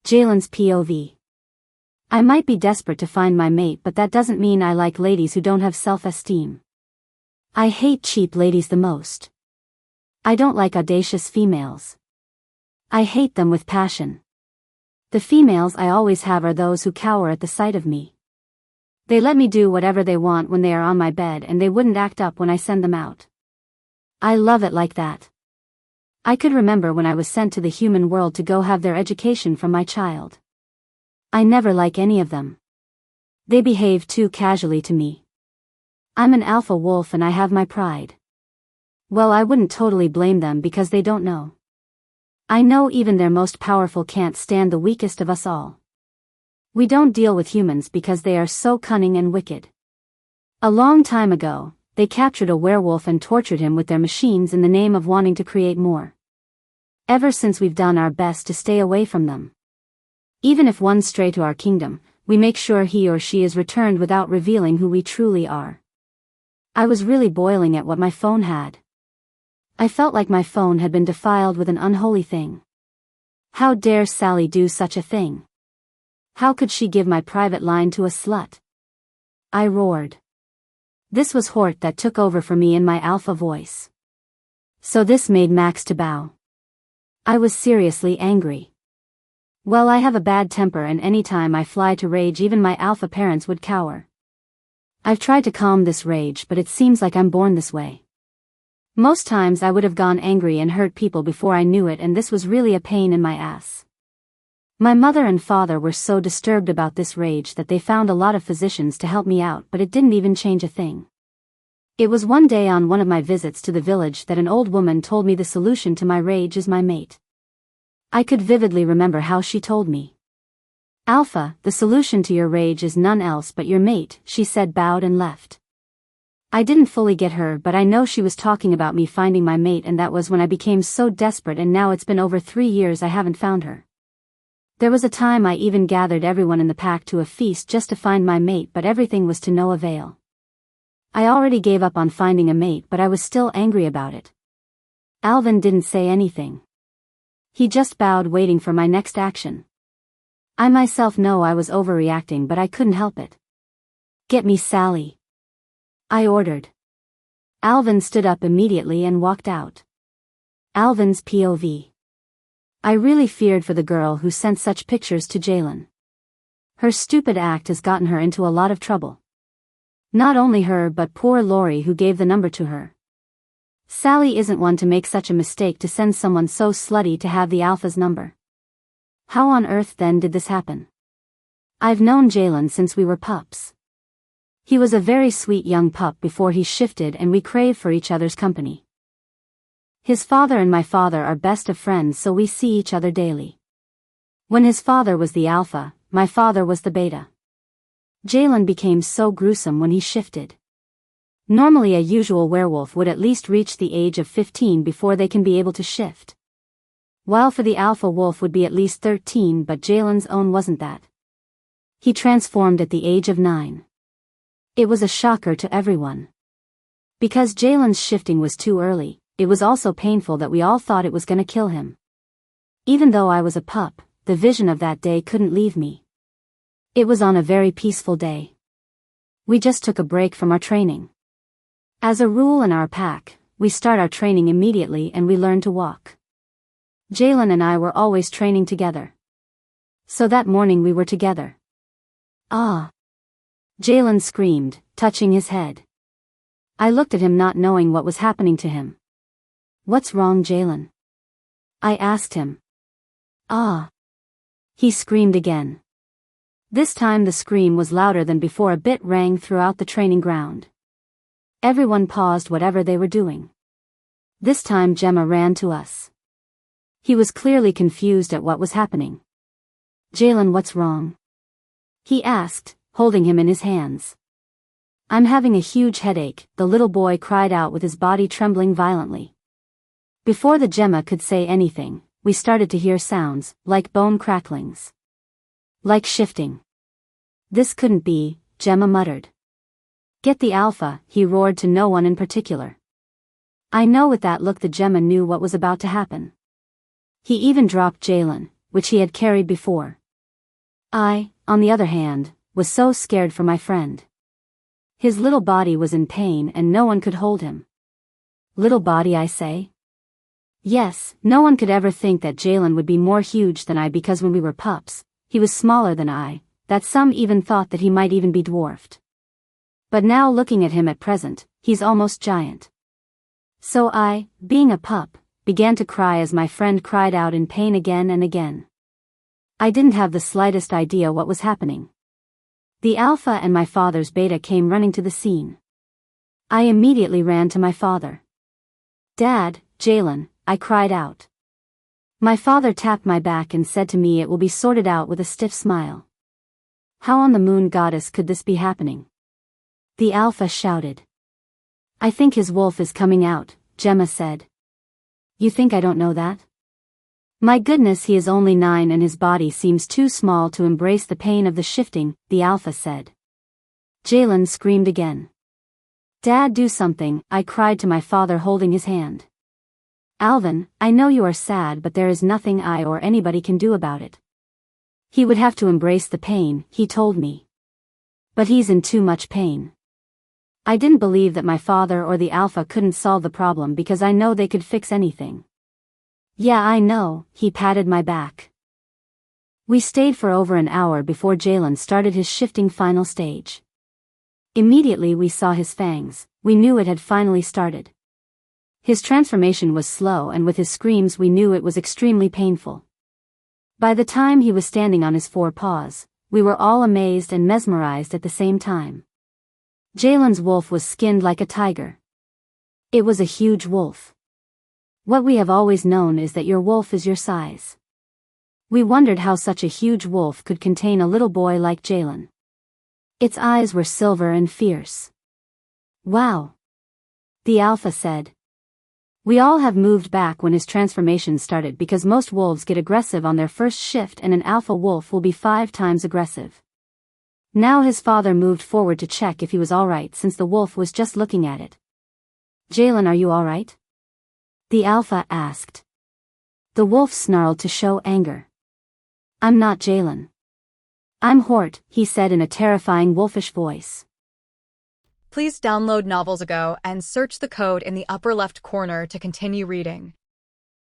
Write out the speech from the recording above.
Jalen's POV. I might be desperate to find my mate, but that doesn't mean I like ladies who don't have self-esteem. I hate cheap ladies the most. I don't like audacious females. I hate them with passion. The females I always have are those who cower at the sight of me. They let me do whatever they want when they are on my bed, and they wouldn't act up when I send them out. I love it like that. I could remember when I was sent to the human world to go have their education from my child. I never like any of them. They behave too casually to me. I'm an alpha wolf and I have my pride. Well, I wouldn't totally blame them because they don't know. I know even their most powerful can't stand the weakest of us all. We don't deal with humans because they are so cunning and wicked. A long time ago, they captured a werewolf and tortured him with their machines in the name of wanting to create more. Ever since we've done our best to stay away from them. Even if one stray to our kingdom, we make sure he or she is returned without revealing who we truly are. I was really boiling at what my phone had. I felt like my phone had been defiled with an unholy thing. How dare Sally do such a thing? How could she give my private line to a slut? I roared. This was Hort that took over for me in my alpha voice. So this made Max to bow. I was seriously angry. Well, I have a bad temper, and any time I fly to rage, even my alpha parents would cower. I've tried to calm this rage, but it seems like I'm born this way. Most times I would have gone angry and hurt people before I knew it, and this was really a pain in my ass. My mother and father were so disturbed about this rage that they found a lot of physicians to help me out, but it didn't even change a thing. It was one day on one of my visits to the village that an old woman told me the solution to my rage is my mate. I could vividly remember how she told me. Alpha, the solution to your rage is none else but your mate, she said, bowed and left. I didn't fully get her, but I know she was talking about me finding my mate, and that was when I became so desperate, and now it's been over 3 years I haven't found her. There was a time I even gathered everyone in the pack to a feast just to find my mate, but everything was to no avail. I already gave up on finding a mate, but I was still angry about it. Alvin didn't say anything. He just bowed, waiting for my next action. I myself know I was overreacting, but I couldn't help it. Get me Sally, I ordered. Alvin stood up immediately and walked out. Alvin's POV. I really feared for the girl who sent such pictures to Jalen. Her stupid act has gotten her into a lot of trouble. Not only her, but poor Lori, who gave the number to her. Sally isn't one to make such a mistake to send someone so slutty to have the alpha's number. How on earth then did this happen? I've known Jalen since we were pups. He was a very sweet young pup before he shifted, and we crave for each other's company. His father and my father are best of friends, so we see each other daily. When his father was the alpha, my father was the beta. Jalen became so gruesome when he shifted. Normally a usual werewolf would at least reach the age of 15 before they can be able to shift. While for the alpha wolf would be at least 13, but Jalen's own wasn't that. He transformed at the age of 9. It was a shocker to everyone. Because Jalen's shifting was too early, it was also painful that we all thought it was gonna kill him. Even though I was a pup, the vision of that day couldn't leave me. It was on a very peaceful day. We just took a break from our training. As a rule in our pack, we start our training immediately and we learn to walk. Jalen and I were always training together. So that morning we were together. Ah! Jalen screamed, touching his head. I looked at him, not knowing what was happening to him. What's wrong, Jalen? I asked him. Ah! He screamed again. This time the scream was louder than before. A bit rang throughout the training ground. Everyone paused whatever they were doing. This time Gemma ran to us. He was clearly confused at what was happening. Jalen, what's wrong? He asked, holding him in his hands. I'm having a huge headache, the little boy cried out with his body trembling violently. Before the Gemma could say anything, we started to hear sounds, like bone cracklings. Like shifting. This couldn't be, Gemma muttered. Get the alpha, he roared to no one in particular. I know with that look the Gemma knew what was about to happen. He even dropped Jalen, which he had carried before. I, on the other hand, was so scared for my friend. His little body was in pain and no one could hold him. Little body, I say? Yes, no one could ever think that Jalen would be more huge than I because when we were pups, he was smaller than I, that some even thought that he might even be dwarfed. But now looking at him at present, he's almost giant. So I, being a pup, began to cry as my friend cried out in pain again and again. I didn't have the slightest idea what was happening. The alpha and my father's beta came running to the scene. I immediately ran to my father. Dad, Jalen, I cried out. My father tapped my back and said to me it will be sorted out with a stiff smile. How on the moon goddess could this be happening? The alpha shouted. I think his wolf is coming out, Gemma said. You think I don't know that? My goodness, he is only 9 and his body seems too small to embrace the pain of the shifting, the alpha said. Jalen screamed again. Dad, do something, I cried to my father holding his hand. Alvin, I know you are sad but there is nothing I or anybody can do about it. He would have to embrace the pain, he told me. But he's in too much pain. I didn't believe that my father or the alpha couldn't solve the problem because I know they could fix anything. Yeah, I know, he patted my back. We stayed for over an hour before Jalen started his shifting final stage. Immediately we saw his fangs, we knew it had finally started. His transformation was slow and with his screams we knew it was extremely painful. By the time he was standing on his 4 paws, we were all amazed and mesmerized at the same time. Jalen's wolf was skinned like a tiger. It was a huge wolf. What we have always known is that your wolf is your size. We wondered how such a huge wolf could contain a little boy like Jalen. Its eyes were silver and fierce. Wow! The alpha said. We all have moved back when his transformation started because most wolves get aggressive on their first shift and an alpha wolf will be 5 times aggressive. Now his father moved forward to check if he was alright since the wolf was just looking at it. Jalen, are you alright? The alpha asked. The wolf snarled to show anger. I'm not Jalen. I'm Hort, he said in a terrifying wolfish voice. Please download Novels Ago and search the code in the upper left corner to continue reading.